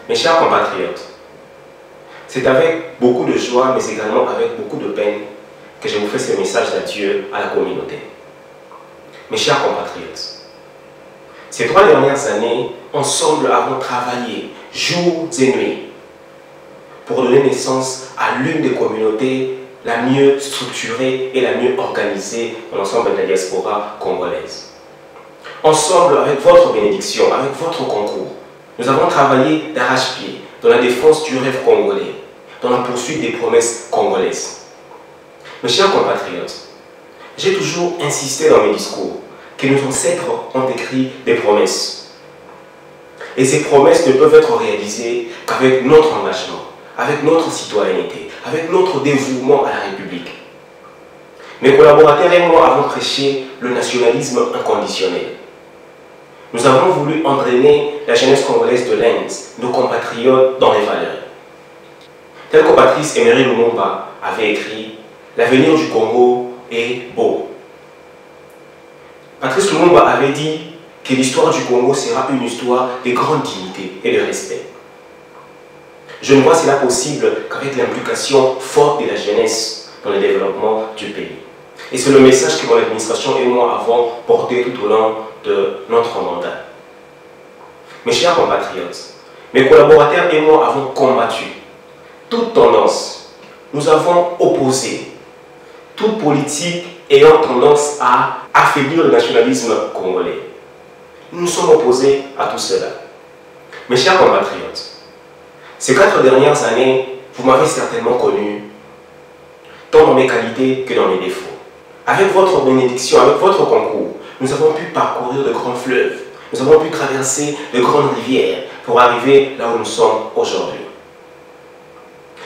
Mes chers compatriotes, c'est avec beaucoup de joie, mais également avec beaucoup de peine que je vous fais ce message d'adieu à la communauté. Mes chers compatriotes, ces 3 dernières années, ensemble avons travaillé jours et nuits pour donner naissance à l'une des communautés la mieux structurée et la mieux organisée dans l'ensemble de la diaspora congolaise. Ensemble, avec votre bénédiction, avec votre concours, nous avons travaillé d'arrache-pied dans la défense du rêve congolais, dans la poursuite des promesses congolaises. Mes chers compatriotes, j'ai toujours insisté dans mes discours que nos ancêtres ont écrit des promesses. Et ces promesses ne peuvent être réalisées qu'avec notre engagement, avec notre citoyenneté, avec notre dévouement à la République. Mes collaborateurs et moi avons prêché le nationalisme inconditionnel. Nous avons voulu entraîner la jeunesse congolaise de l'Inde, nos compatriotes, dans les valeurs. Tel que Patrice Emery Lumumba avait écrit, l'avenir du Congo est beau. Patrice Lumumba avait dit que l'histoire du Congo sera une histoire de grande dignité et de respect. Je ne vois cela possible qu'avec l'implication forte de la jeunesse dans le développement du pays. Et c'est le message que mon administration et moi avons porté tout au long de notre mandat. Mes chers compatriotes, mes collaborateurs et moi avons combattu toute tendance. Nous avons opposé toute politique ayant tendance à affaiblir le nationalisme congolais. Nous nous sommes opposés à tout cela. Mes chers compatriotes, ces 4 dernières années, vous m'avez certainement connu, tant dans mes qualités que dans mes défauts. Avec votre bénédiction, avec votre concours, nous avons pu parcourir de grands fleuves, nous avons pu traverser de grandes rivières pour arriver là où nous sommes aujourd'hui.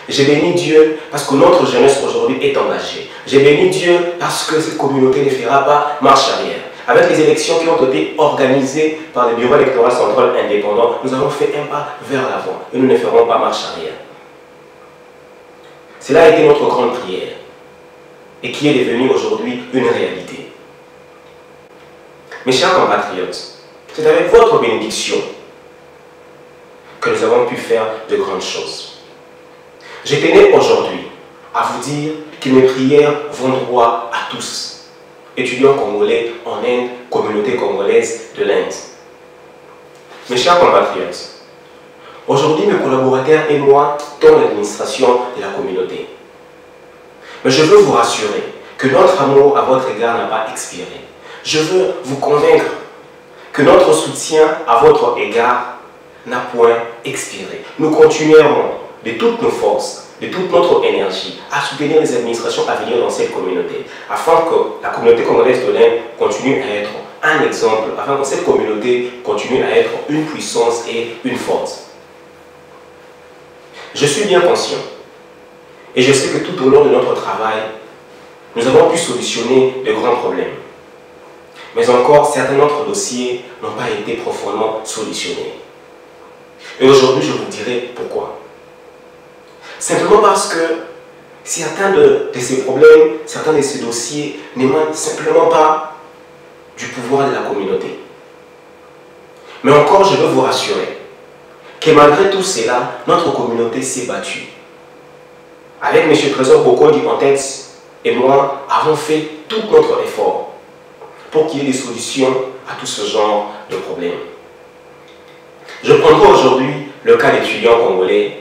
J'ai béni Dieu parce que notre jeunesse aujourd'hui est engagée. J'ai béni Dieu parce que cette communauté ne fera pas marche arrière. Avec les élections qui ont été organisées par le Bureau électoral central indépendant, nous avons fait un pas vers l'avant et nous ne ferons pas marche arrière. Cela a été notre grande prière et qui est devenue aujourd'hui une réalité. Mes chers compatriotes, c'est avec votre bénédiction que nous avons pu faire de grandes choses. Je tenais aujourd'hui à vous dire que mes prières vont droit à tous, étudiants congolais en Inde, communauté congolaise de l'Inde. Mes chers compatriotes, aujourd'hui mes collaborateurs et moi dans l'administration de la communauté. Mais je veux vous rassurer que notre amour à votre égard n'a pas expiré. Je veux vous convaincre que notre soutien à votre égard n'a point expiré. Nous continuerons de toutes nos forces, de toute notre énergie, à soutenir les administrations à venir dans cette communauté, afin que la communauté congolaise de l'Inde continue à être un exemple, afin que cette communauté continue à être une puissance et une force. Je suis bien conscient, et je sais que tout au long de notre travail, nous avons pu solutionner de grands problèmes. Mais encore, certains d'autres dossiers n'ont pas été profondément solutionnés. Et aujourd'hui, je vous dirai pourquoi. Simplement parce que certains de ces problèmes, certains de ces dossiers n'émanent simplement pas du pouvoir de la communauté. Mais encore, je veux vous rassurer que malgré tout cela, notre communauté s'est battue. Avec M. Trésor Bokodi en tête et moi, avons fait tout notre effort pour qu'il y ait des solutions à tout ce genre de problèmes. Je prendrai aujourd'hui le cas d'étudiants congolais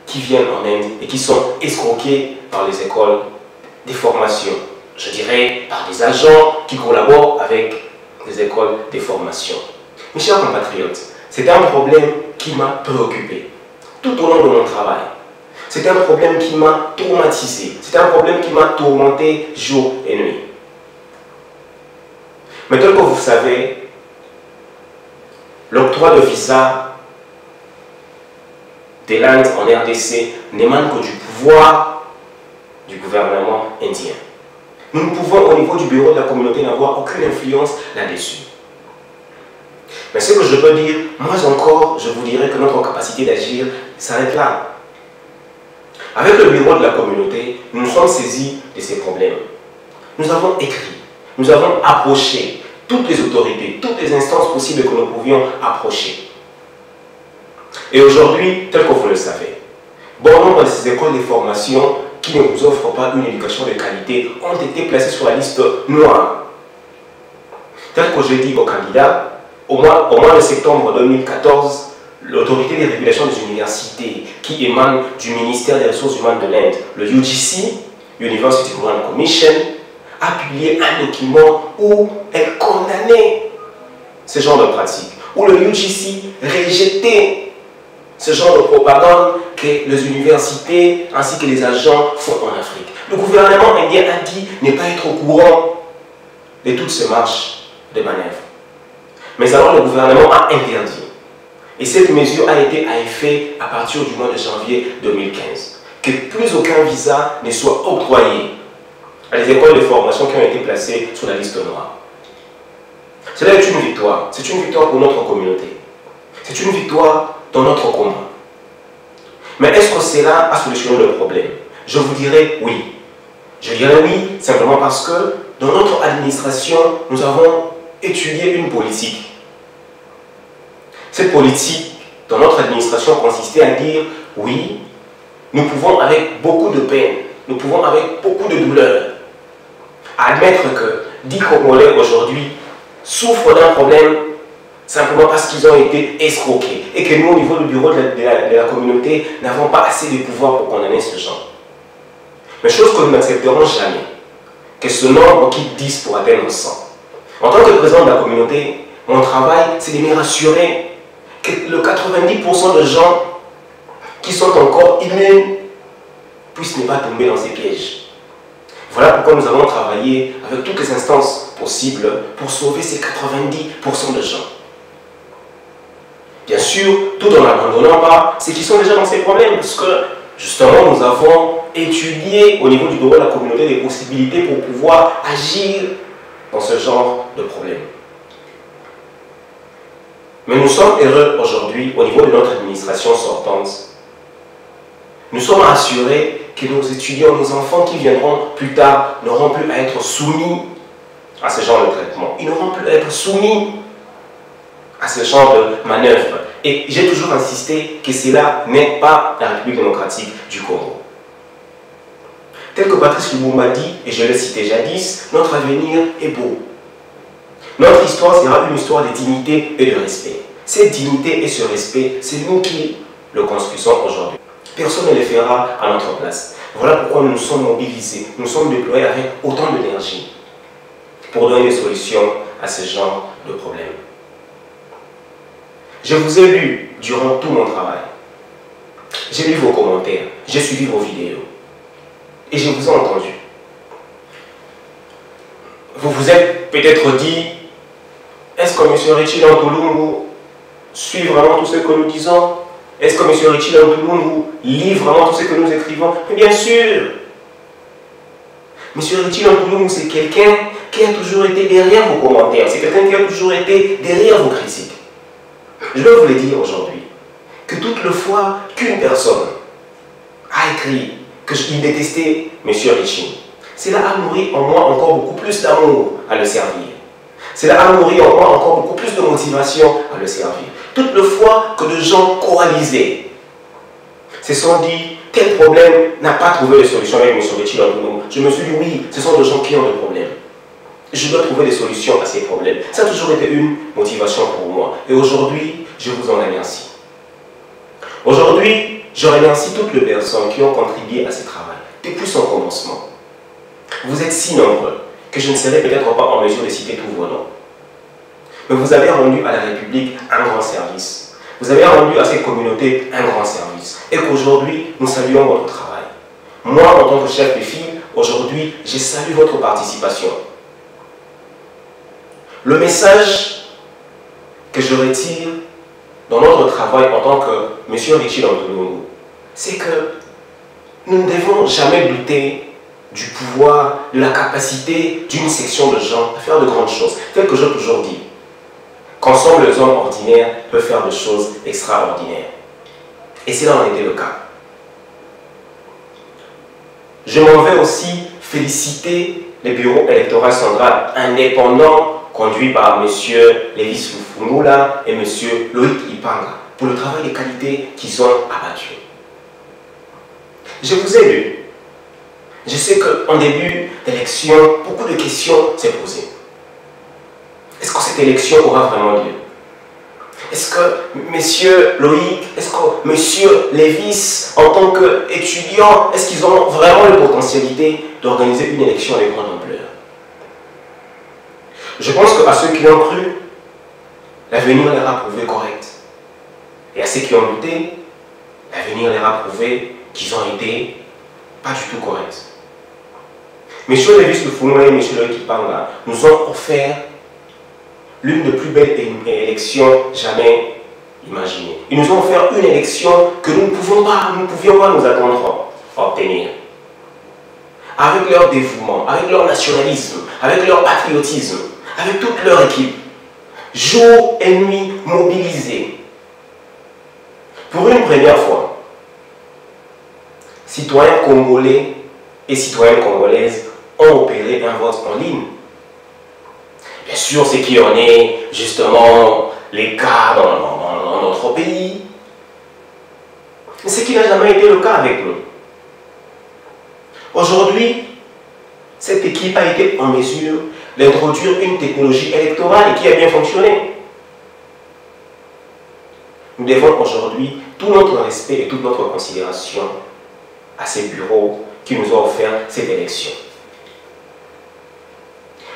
qui viennent en Inde et qui sont escroqués par les écoles des formations. Je dirais par des agents qui collaborent avec les écoles des formations. Mes chers compatriotes, c'est un problème qui m'a préoccupé tout au long de mon travail. C'est un problème qui m'a traumatisé. C'est un problème qui m'a tourmenté jour et nuit. Mais tel que vous savez, l'octroi de visa de l'Inde en RDC n'émane que du pouvoir du gouvernement indien. Nous ne pouvons, au niveau du bureau de la communauté, n'avoir aucune influence là-dessus. Mais ce que je peux dire, moi encore, je vous dirais que notre capacité d'agir s'arrête là. Avec le bureau de la communauté, nous nous sommes saisis de ces problèmes. Nous avons écrit, nous avons approché toutes les autorités, toutes les instances possibles que nous pouvions approcher. Et aujourd'hui, tel que vous le savez, bon nombre de ces écoles de formation qui ne vous offrent pas une éducation de qualité ont été placées sur la liste noire. Tel que j'ai dit aux candidats, au mois de septembre 2014, l'autorité de régulation des universités qui émane du ministère des Ressources humaines de l'Inde, le UGC, University Grant Commission, a publié un document où elle condamnait ce genre de pratiques, où le UGC rejetait ce genre de propagande que les universités ainsi que les agents font en Afrique. Le gouvernement indien a dit ne pas être au courant de toutes ces marches de manœuvre. Mais alors le gouvernement a interdit. Et cette mesure a été à effet à partir du mois de janvier 2015. Que plus aucun visa ne soit octroyé à les écoles de formation qui ont été placées sur la liste noire. Cela est une victoire. C'est une victoire pour notre communauté. C'est une victoire dans notre combat. Mais est-ce que cela a solutionné le problème? Je vous dirais oui. Je dirais oui simplement parce que dans notre administration, nous avons étudié une politique. Cette politique, dans notre administration, consistait à dire oui, nous pouvons avec beaucoup de peine, nous pouvons avec beaucoup de douleur, admettre que 10 Congolais aujourd'hui souffrent d'un problème simplement parce qu'ils ont été escroqués et que nous, au niveau du bureau de la communauté, n'avons pas assez de pouvoir pour condamner ce genre. Mais chose que nous n'accepterons jamais, que ce nombre quitte 10 pour atteindre 100. En tant que président de la communauté, mon travail, c'est de me rassurer que le 90% de gens qui sont encore immunes puissent ne pas tomber dans ces pièges. Voilà pourquoi nous avons travaillé avec toutes les instances possibles pour sauver ces 90% de gens. Bien sûr, tout en n'abandonnant pas ceux qui sont déjà dans ces problèmes, parce que justement nous avons étudié au niveau du bureau de la communauté des possibilités pour pouvoir agir dans ce genre de problème. Mais nous sommes heureux aujourd'hui au niveau de notre administration sortante. Nous sommes assurés que nos étudiants, nos enfants qui viendront plus tard n'auront plus à être soumis à ce genre de traitement. Ils n'auront plus à être soumis à ce genre de manœuvre. Et j'ai toujours insisté que cela n'est pas la République démocratique du Congo. Tel que Patrice Lumumba dit, et je l'ai cité jadis, notre avenir est beau. Notre histoire sera une histoire de dignité et de respect. Cette dignité et ce respect, c'est nous qui le construisons aujourd'hui. Personne ne le fera à notre place. Voilà pourquoi nous nous sommes mobilisés, nous sommes déployés avec autant d'énergie pour donner des solutions à ce genre de problèmes. Je vous ai lu durant tout mon travail. J'ai lu vos commentaires, j'ai suivi vos vidéos. Et je vous ai entendu. Vous vous êtes peut-être dit, est-ce que M. Richie Lantulungu suit vraiment tout ce que nous disons? Est-ce que M. Richie Lantulungu lit vraiment tout ce que nous écrivons? Mais bien sûr. M. Richie Lantulungu, c'est quelqu'un qui a toujours été derrière vos commentaires. C'est quelqu'un qui a toujours été derrière vos critiques. Je vais vous le dire aujourd'hui, que toute le fois qu'une personne a écrit qu'il détestait M. Richie, cela a nourri en moi encore beaucoup plus d'amour à le servir. Cela a nourri en moi encore beaucoup plus de motivation à le servir. Toute le fois que de gens coalisés se sont dit, tel problème n'a pas trouvé de solution avec M. Richie Lantulungu, je me suis dit, oui, ce sont des gens qui ont des problèmes. Je dois trouver des solutions à ces problèmes. Ça a toujours été une motivation pour moi. Et aujourd'hui, je vous en remercie. Aujourd'hui, je remercie toutes les personnes qui ont contribué à ce travail, depuis son commencement. Vous êtes si nombreux que je ne serai peut-être pas en mesure de citer tous vos noms. Mais vous avez rendu à la République un grand service. Vous avez rendu à cette communauté un grand service. Et qu'aujourd'hui, nous saluons votre travail. Moi, en tant que chef de file, aujourd'hui, je salue votre participation. Le message que je retire dans notre travail en tant que M. Richie Lantulungu, c'est que nous ne devons jamais douter du pouvoir, de la capacité d'une section de gens à faire de grandes choses. Tel que j'ai toujours dit, qu'ensemble les hommes ordinaires peuvent faire des choses extraordinaires. Et cela en était le cas. Je m'en vais aussi féliciter le bureau électoral central indépendant conduit par M. Lévis Lufungula et M. Loïc Ipanga. pour le travail de qualité qu'ils ont abattu. Je vous ai lu. Je sais qu'en début d'élection, beaucoup de questions s'est posées. Est-ce que cette élection aura vraiment lieu? Est-ce que M. Loïc, est-ce que M. Lévis, en tant qu'étudiant, est-ce qu'ils ont vraiment la potentialité d'organiser une élection de grande ampleur? Je pense qu'à ceux qui l'ont cru, l'avenir leur a prouvé correct. Et à ceux qui ont douté, l'avenir leur a prouvé qu'ils ont été pas du tout corrects. M. Lévis Lufungula et M. Loïc Kipanga nous ont offert l'une des plus belles élections jamais imaginées. Ils nous ont offert une élection que nous ne pouvions pas nous attendre à obtenir. Avec leur dévouement, avec leur nationalisme, avec leur patriotisme, avec toute leur équipe, jour et nuit mobilisés. Pour une première fois, citoyens congolais et citoyennes congolaises ont opéré un vote en ligne. Bien sûr, ce qui en est justement les cas dans notre pays, mais ce qui n'a jamais été le cas avec nous. Aujourd'hui, cette équipe a été en mesure d'introduire une technologie électorale qui a bien fonctionné. Nous devons aujourd'hui tout notre respect et toute notre considération à ces bureaux qui nous ont offert cette élection.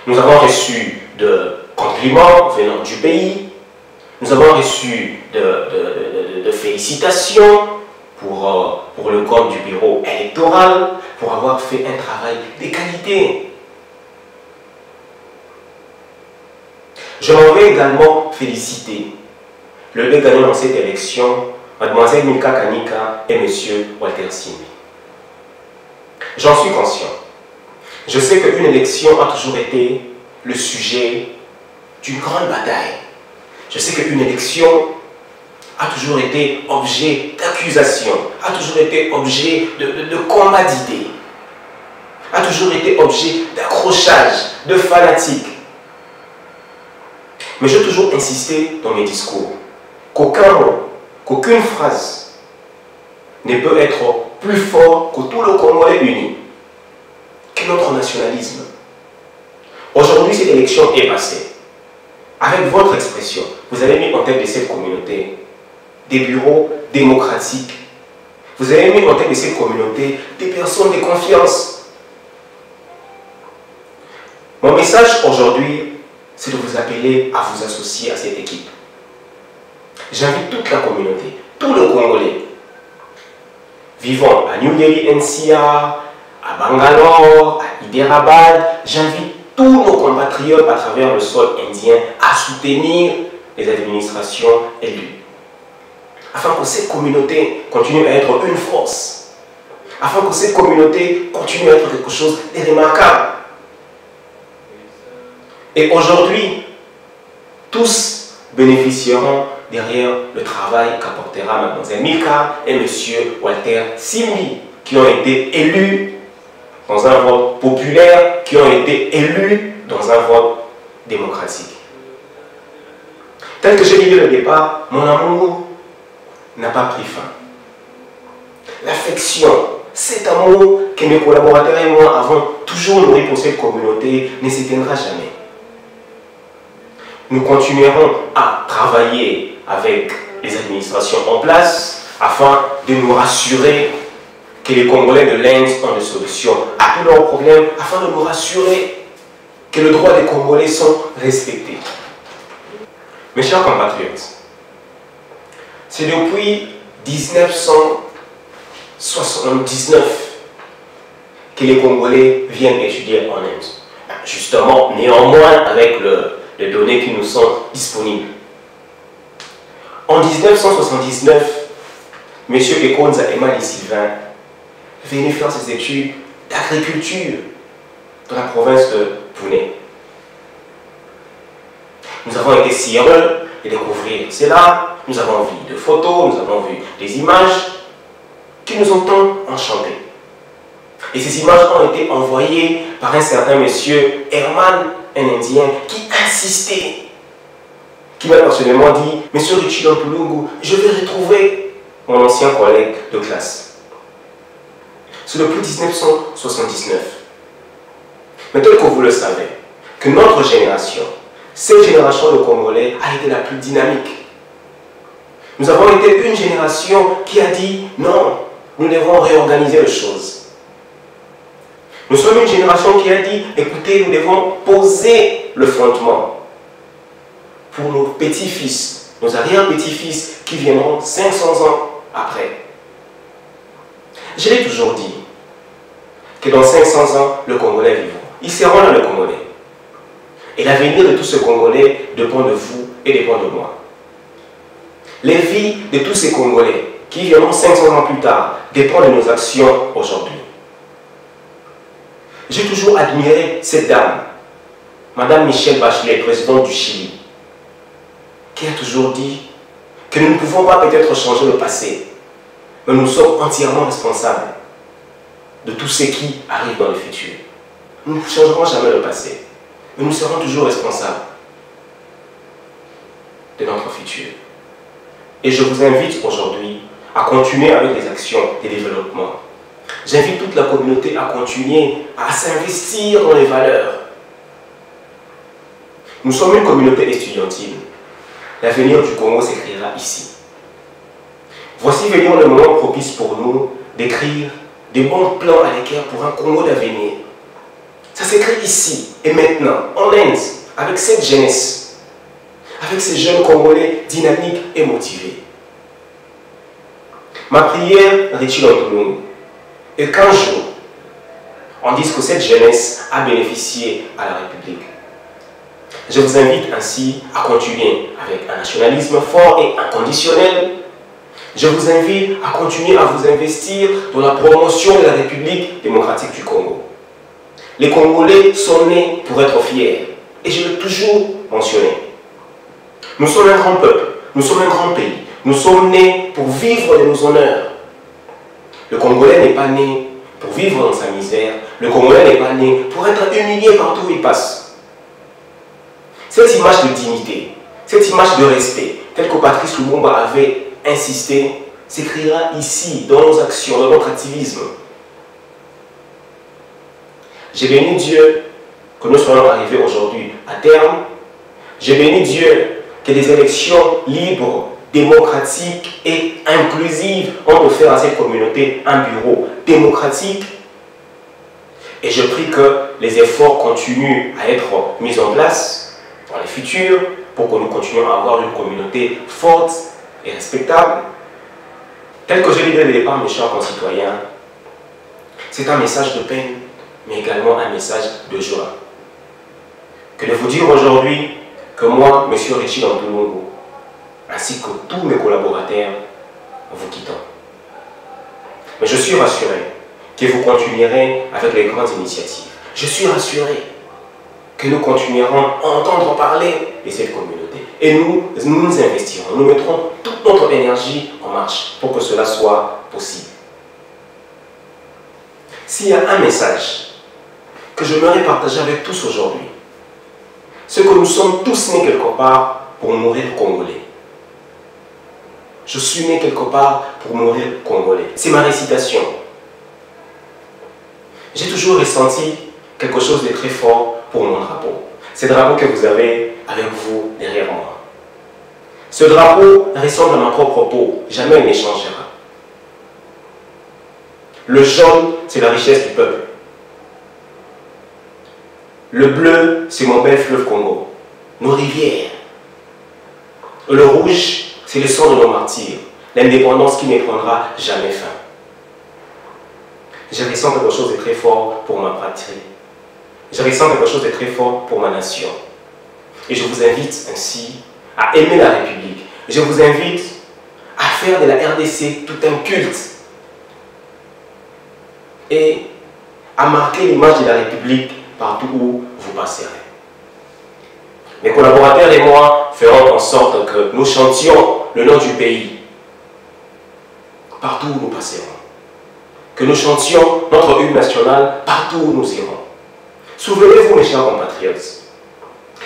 Nous avons reçu de compliments venant du pays, nous avons reçu de félicitations pour le compte du bureau électoral, pour avoir fait un travail de qualité. Je vais également féliciter le gagnant dans cette élection, Mademoiselle Milka Kanika et M. Walter Simbi. J'en suis conscient. Je sais qu'une élection a toujours été le sujet d'une grande bataille. Je sais qu'une élection a toujours été objet d'accusation, a toujours été objet de combat d'idées, a toujours été objet d'accrochage, de fanatique. Mais j'ai toujours insisté dans mes discours qu'aucun mot, qu'aucune phrase ne peut être plus fort que tout le Congolais uni, que notre nationalisme. Aujourd'hui, cette élection est passée. Avec votre expression, vous avez mis en tête de cette communauté des bureaux démocratiques. Vous avez mis en tête de cette communauté des personnes de confiance. Mon message aujourd'hui, c'est de vous appeler à vous associer à cette équipe. J'invite toute la communauté, tous les Congolais, vivant à New Delhi NCR, à Bangalore, à Hyderabad, j'invite tous nos compatriotes à travers le sol indien à soutenir les administrations élues. Afin que cette communauté continue à être une force. Afin que cette communauté continue à être quelque chose de remarquable. Et aujourd'hui, tous bénéficieront derrière le travail qu'apportera Mademoiselle Milka et M. Walter Simbi, qui ont été élus dans un vote populaire, qui ont été élus dans un vote démocratique. Tel que j'ai dit dès le départ, mon amour n'a pas pris fin. L'affection, cet amour que mes collaborateurs et moi avons toujours nourri pour cette communauté ne s'éteindra jamais. Nous continuerons à travailler avec les administrations en place afin de nous rassurer que les Congolais de l'Inde ont des solutions à tous leurs problèmes, afin de nous rassurer que les droits des Congolais sont respectés. Mes chers compatriotes, c'est depuis 1979 que les Congolais viennent étudier en Inde. Justement, néanmoins, avec les données qui nous sont disponibles. En 1979, M. Ekonza Emmanuel Sylvain venait faire ses études d'agriculture dans la province de Pune. Nous avons été si heureux de découvrir cela. Nous avons vu des photos, nous avons vu des images qui nous ont tant enchantés. Et ces images ont été envoyées par un certain monsieur Herman, un Indien, qui insistait qui m'a personnellement dit « Monsieur Richie Lampulungu, je vais retrouver mon ancien collègue de classe. » C'est depuis 1979. Mais tel que vous le savez, que notre génération, cette génération de Congolais a été la plus dynamique. Nous avons été une génération qui a dit « Non, nous devons réorganiser les choses. » Nous sommes une génération qui a dit « Écoutez, nous devons poser le fondement pour nos petits-fils, nos arrière-petits-fils qui viendront 500 ans après. » Je l'ai toujours dit, que dans 500 ans, le Congolais vivra. Ils seront là, le Congolais. Et l'avenir de tous ces Congolais dépend de vous et dépend de moi. Les vies de tous ces Congolais qui viendront 500 ans plus tard dépendent de nos actions aujourd'hui. J'ai toujours admiré cette dame, Madame Michelle Bachelet, présidente du Chili, qui a toujours dit que nous ne pouvons pas peut-être changer le passé, mais nous sommes entièrement responsables de tout ce qui arrive dans le futur. Nous ne changerons jamais le passé, mais nous serons toujours responsables de notre futur. Et je vous invite aujourd'hui à continuer avec les actions de développement. J'invite toute la communauté à continuer à s'investir dans les valeurs. Nous sommes une communauté estudiantine. L'avenir du Congo s'écrira ici. Voici venir le moment propice pour nous d'écrire des bons plans à l'équerre pour un Congo d'avenir. Ça s'écrit ici et maintenant, en Inde, avec cette jeunesse, avec ces jeunes Congolais dynamiques et motivés. Ma prière, Richie Lampulungu, est qu'un jour, on dise que cette jeunesse a bénéficié à la République. Je vous invite ainsi à continuer avec un nationalisme fort et inconditionnel. Je vous invite à continuer à vous investir dans la promotion de la République démocratique du Congo. Les Congolais sont nés pour être fiers, et je l'ai toujours mentionné. Nous sommes un grand peuple, nous sommes un grand pays, nous sommes nés pour vivre de nos honneurs. Le Congolais n'est pas né pour vivre dans sa misère, le Congolais n'est pas né pour être humilié partout où il passe. Cette image de dignité, cette image de respect, telle que Patrice Lumumba avait insisté, s'écrira ici, dans nos actions, dans notre activisme. J'ai béni Dieu que nous soyons arrivés aujourd'hui à terme. J'ai béni Dieu que des élections libres, démocratiques et inclusives ont offert à cette communauté un bureau démocratique. Et je prie que les efforts continuent à être mis en place dans le futur pour que nous continuions à avoir une communauté forte et respectable. Tel que je l'ai dit dès le départ, mes chers concitoyens, c'est un message de peine, mais également un message de joie. Que de vous dire aujourd'hui que moi, M. Richie Lampulungu, ainsi que tous mes collaborateurs, vous quittons. Mais je suis rassuré que vous continuerez avec les grandes initiatives. Je suis rassuré que nous continuerons à entendre parler de cette communauté. Et nous investirons, nous mettrons toute notre énergie en marche pour que cela soit possible. S'il y a un message que j'aimerais partager avec tous aujourd'hui, c'est que nous sommes tous nés quelque part pour mourir congolais. Je suis né quelque part pour mourir congolais. C'est ma récitation. J'ai toujours ressenti quelque chose de très fort pour mon drapeau. Ce drapeau que vous avez avec vous derrière moi. Ce drapeau ressemble à ma propre peau. Jamais il ne changera. Le jaune, c'est la richesse du peuple. Le bleu, c'est mon bel fleuve Congo. Nos rivières. Le rouge, c'est le sang de nos martyrs. L'indépendance qui ne prendra jamais fin. Je ressens quelque chose de très fort pour ma patrie. Je ressens quelque chose de très fort pour ma nation. Et je vous invite ainsi à aimer la République. Je vous invite à faire de la RDC tout un culte. Et à marquer l'image de la République partout où vous passerez. Mes collaborateurs et moi ferons en sorte que nous chantions le nom du pays partout où nous passerons. Que nous chantions notre hymne national partout où nous irons. Souvenez-vous, mes chers compatriotes,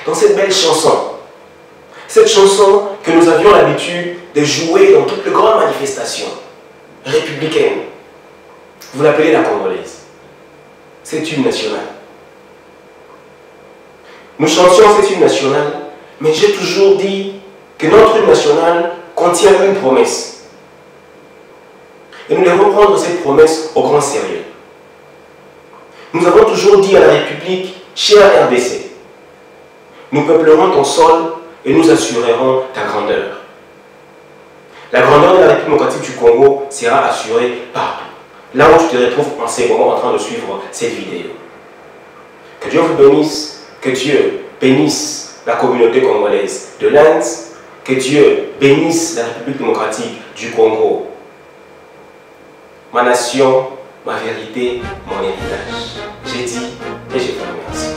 dans cette belle chanson, Cette chanson que nous avions l'habitude de jouer dans toutes les grandes manifestations républicaines. Vous l'appelez la congolaise. C'est une nationale. Nous chantions cette hymne nationale, mais j'ai toujours dit que notre hymne nationale contient une promesse. Et nous devons prendre cette promesse au grand sérieux. Nous avons toujours dit à la République, chère RDC, nous peuplerons ton sol et nous assurerons ta grandeur. La grandeur de la République démocratique du Congo sera assurée partout. Là où tu te retrouves en ces moments en train de suivre cette vidéo. Que Dieu vous bénisse, que Dieu bénisse la communauté congolaise de l'Inde, que Dieu bénisse la République démocratique du Congo. Ma nation, ma vérité, mon héritage. J'ai dit et je vous remercie.